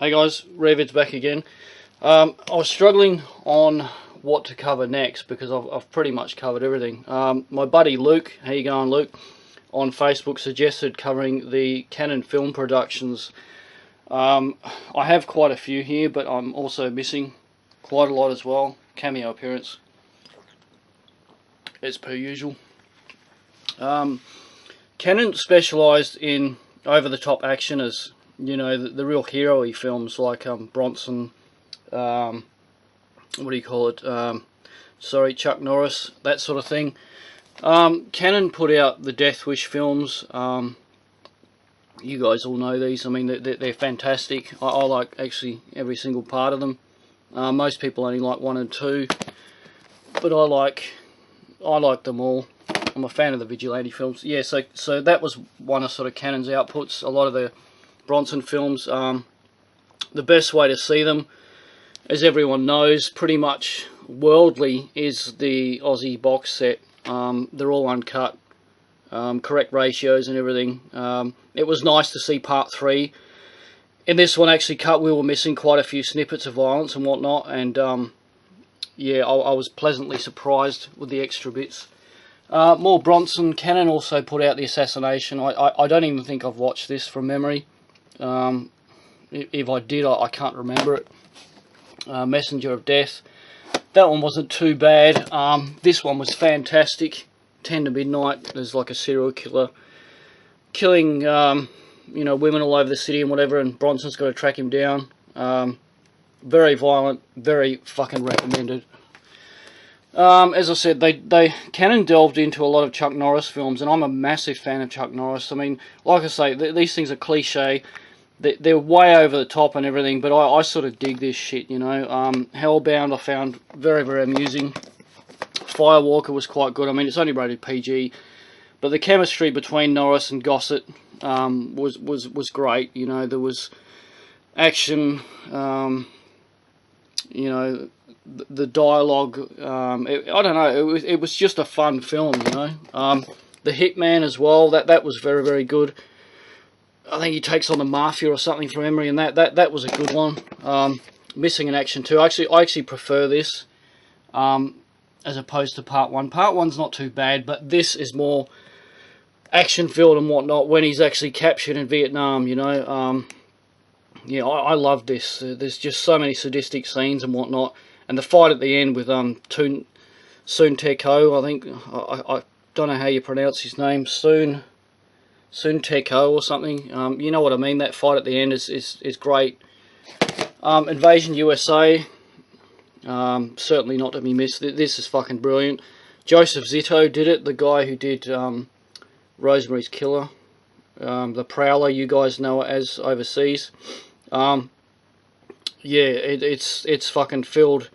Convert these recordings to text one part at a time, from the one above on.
Hey guys, Revid's back again. I was struggling on what to cover next because I've pretty much covered everything. My buddy Luke, how you going Luke, on Facebook suggested covering the Canon film productions. I have quite a few here, but I'm also missing quite a lot as well. Cameo appearance, as per usual. Canon specialised in over-the-top action as, you know, the real hero-y films like Bronson, what do you call it, Chuck Norris, that sort of thing. Canon put out the Death Wish films. You guys all know these. I mean, they're fantastic. I like actually every single part of them. Most people only like 1 and 2, but I like them all. I'm a fan of the Vigilante films. Yeah, so that was one of sort of Canon's outputs. A lot of the Bronson films. The best way to see them, as everyone knows, pretty much worldly, is the Aussie box set. They're all uncut, correct ratios and everything. It was nice to see part 3. In this one actually cut, we were missing quite a few snippets of violence and whatnot, and yeah, I was pleasantly surprised with the extra bits. More Bronson. Canon also put out The Assassination. I don't even think I've watched this from memory. If I did, I can't remember it. Messenger of Death. That one wasn't too bad. This one was fantastic. 10 to Midnight. There's like a serial killer killing, you know, women all over the city and whatever, and Bronson's got to track him down. Very violent. Very fucking recommended. As I said, Canon delved into a lot of Chuck Norris films, and I'm a massive fan of Chuck Norris. I mean, like I say, these things are cliche. They're way over the top and everything, but I sort of dig this shit, you know. Hellbound I found very, very amusing. Firewalker was quite good. I mean, it's only rated PG, but the chemistry between Norris and Gossett was great. You know, there was action. You know, the dialogue. I don't know. It was just a fun film, you know. The Hitman as well. That was very, very good. I think he takes on the Mafia or something from memory, and that was a good one. Missing in Action 2. I actually prefer this as opposed to Part 1. Part 1's not too bad, but this is more action-filled and whatnot when he's actually captured in Vietnam, you know. Yeah, I love this. There's just so many sadistic scenes and whatnot, and the fight at the end with Soon Taek Ho, I think. I don't know how you pronounce his name. Soon Taek Ho or something. You know what I mean. That fight at the end is great. Invasion USA, certainly not to be missed. This is fucking brilliant. Joseph Zito did it. The guy who did Rosemary's Killer, The Prowler, you guys know it as overseas. Yeah, it's fucking filled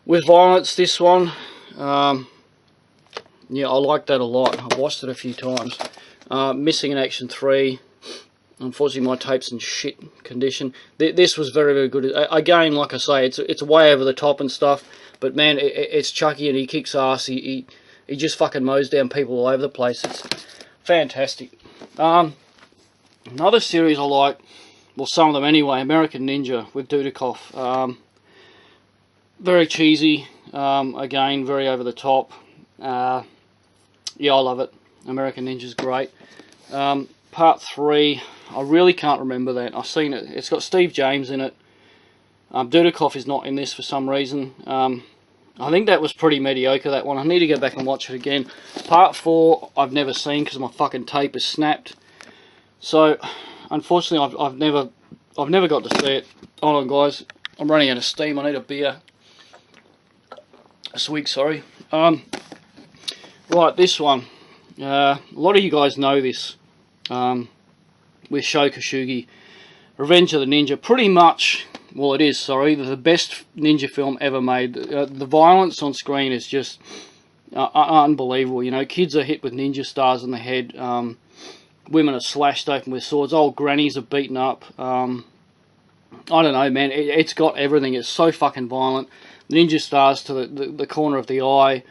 with violence, this one. Yeah, I like that a lot. I've watched it a few times. Missing in Action 3. Unfortunately, my tape's in shit condition. This was very, very good. Again, like I say, it's way over the top and stuff. But man, it's Chucky and he kicks ass. He just fucking mows down people all over the place. It's fantastic. Another series I like, well, some of them anyway, American Ninja with Dudikoff. Very cheesy. Again, very over the top. Yeah, I love it. American Ninja's great. Part 3, I really can't remember that. I've seen it. It's got Steve James in it. Dudikoff is not in this for some reason. I think that was pretty mediocre, that one. I need to go back and watch it again. Part 4, I've never seen because my fucking tape is snapped. So, unfortunately, I've never got to see it. Hold on, guys. I'm running out of steam. I need a beer. Sweet, sorry. Right, this one. A lot of you guys know this. With Sho Kosugi. Revenge of the Ninja. Pretty much, well, it is, sorry, the best ninja film ever made. The violence on screen is just unbelievable. You know, kids are hit with ninja stars in the head. Women are slashed open with swords. Old grannies are beaten up. I don't know, man. It's got everything. It's so fucking violent. Ninja stars to the corner of the eye.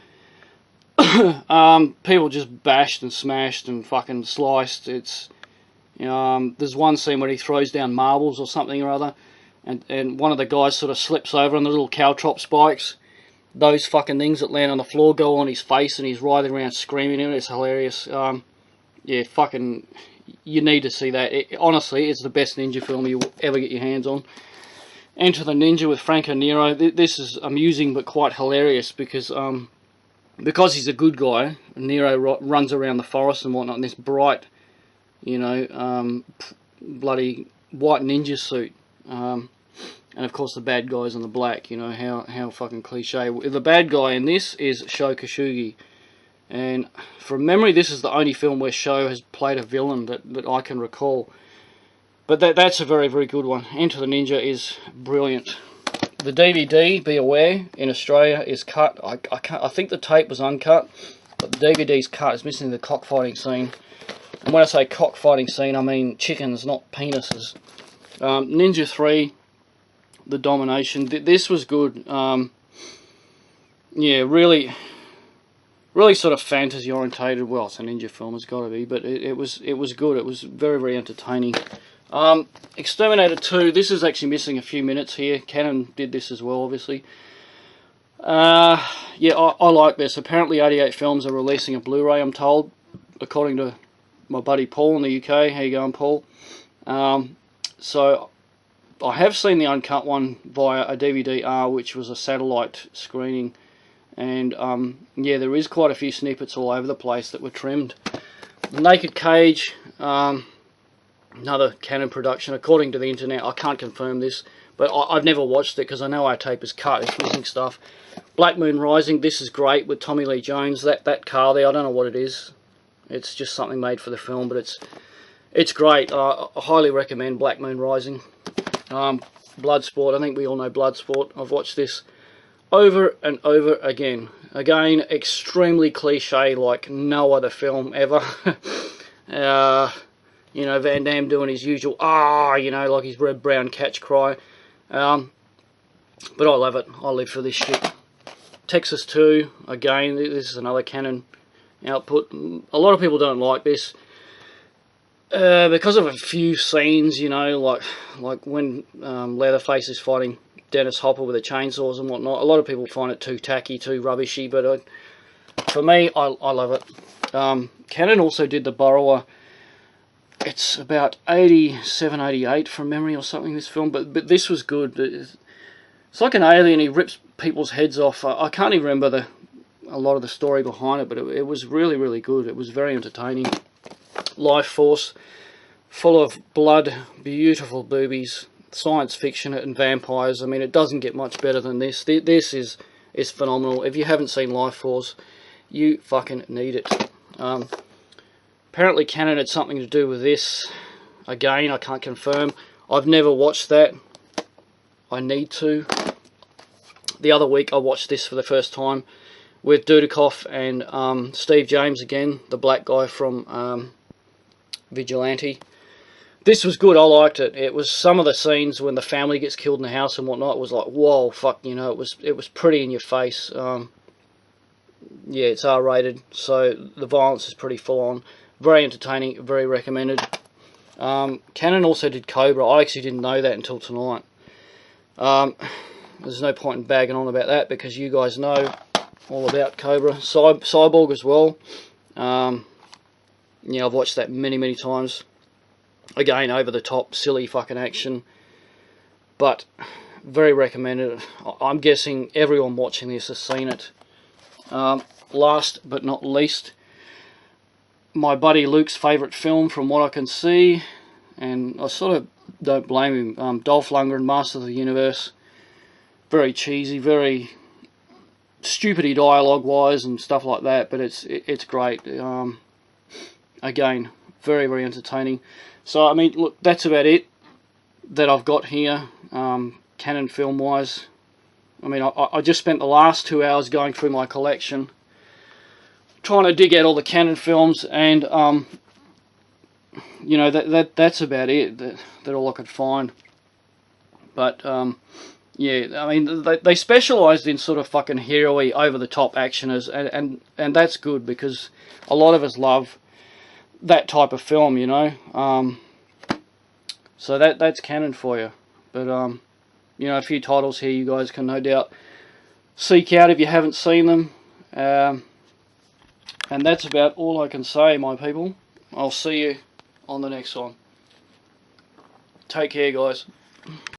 People just bashed and smashed and fucking sliced. There's one scene where he throws down marbles or something or other, and one of the guys sort of slips over on the little caltrop spikes. Those fucking things that land on the floor go on his face, and he's writhing around screaming in it. It's hilarious. Yeah, fucking, you need to see that. Honestly, it's the best ninja film you'll ever get your hands on. Enter the Ninja with Franco Nero. This is amusing but quite hilarious because he's a good guy. Nero runs around the forest and whatnot in this bright, you know, bloody white ninja suit. And of course the bad guy's in the black. You know, how fucking cliche. The bad guy in this is Sho Kosugi. And from memory, this is the only film where Sho has played a villain that I can recall. But that's a very, very good one. Enter the Ninja is brilliant. The DVD, be aware, in Australia is cut. I think the tape was uncut, but the DVD's cut. It's missing the cockfighting scene. And when I say cockfighting scene, I mean chickens, not penises. Ninja 3, The Domination. This was good. Yeah, really sort of fantasy orientated. Well, it's a ninja film, it's got to be, but it was good. It was very, very entertaining. Exterminator 2, this is actually missing a few minutes here. Canon did this as well, obviously. Yeah, I like this. Apparently 88 Films are releasing a Blu-ray, I'm told, according to my buddy Paul in the UK. How you going, Paul? So I have seen the uncut one via a DVD-R, which was a satellite screening, and yeah, there is quite a few snippets all over the place that were trimmed. The Naked Cage, another Canon production, according to the internet. I can't confirm this, but I've never watched it because I know our tape is cut. It's missing stuff. Black Moon Rising, this is great with Tommy Lee Jones. That car there, I don't know what it is. It's just something made for the film, but it's great. I highly recommend Black Moon Rising. Bloodsport, I think we all know Bloodsport. I've watched this over and over again. Again, extremely cliche, like no other film ever. You know, Van Damme doing his usual, you know, like his red brown catch cry. But I love it. I live for this shit. Texas 2, again, this is another Canon output. A lot of people don't like this because of a few scenes, you know, like when Leatherface is fighting Dennis Hopper with the chainsaws and whatnot. A lot of people find it too tacky, too rubbishy, but for me, I love it. Canon also did The Borrower. It's about 87, 88 from memory or something, this film, but this was good. It's like an alien, he rips people's heads off. I can't even remember a lot of the story behind it, but it was really, really good. It was very entertaining. Life Force, full of blood, beautiful boobies, science fiction and vampires. I mean, it doesn't get much better than this. This is phenomenal. If you haven't seen Life Force, you fucking need it. Apparently Canon had something to do with this. Again, I can't confirm. I've never watched that. I need to. The other week I watched this for the first time with Dudikoff and Steve James again, the black guy from Vigilante. This was good. I liked it. It was some of the scenes when the family gets killed in the house and whatnot. It was like, whoa, fuck, you know, it was pretty in your face. Yeah, it's R-rated, so the violence is pretty full on. Very entertaining, very recommended. Canon also did Cobra. I actually didn't know that until tonight. There's no point in bagging on about that because you guys know all about Cobra. Cyborg as well. Yeah, I've watched that many, many times. Again, over the top, silly fucking action. But very recommended. I'm guessing everyone watching this has seen it. Last but not least, my buddy Luke's favourite film from what I can see, and I sort of don't blame him, Dolph Lundgren, Master of the Universe. Very cheesy, very stupid dialogue wise and stuff like that, but it's great. Again, very, very entertaining. So I mean, look, that's about it that I've got here, Canon film wise. I mean, I just spent the last 2 hours going through my collection, trying to dig out all the Canon films, and you know, that's about it. That all I could find. But yeah, I mean, they specialised in sort of fucking hero-y, over-the-top actioners, and that's good because a lot of us love that type of film, you know. So that's canon for you. But you know, a few titles here you guys can no doubt seek out if you haven't seen them. And that's about all I can say, my people. I'll see you on the next one. Take care, guys.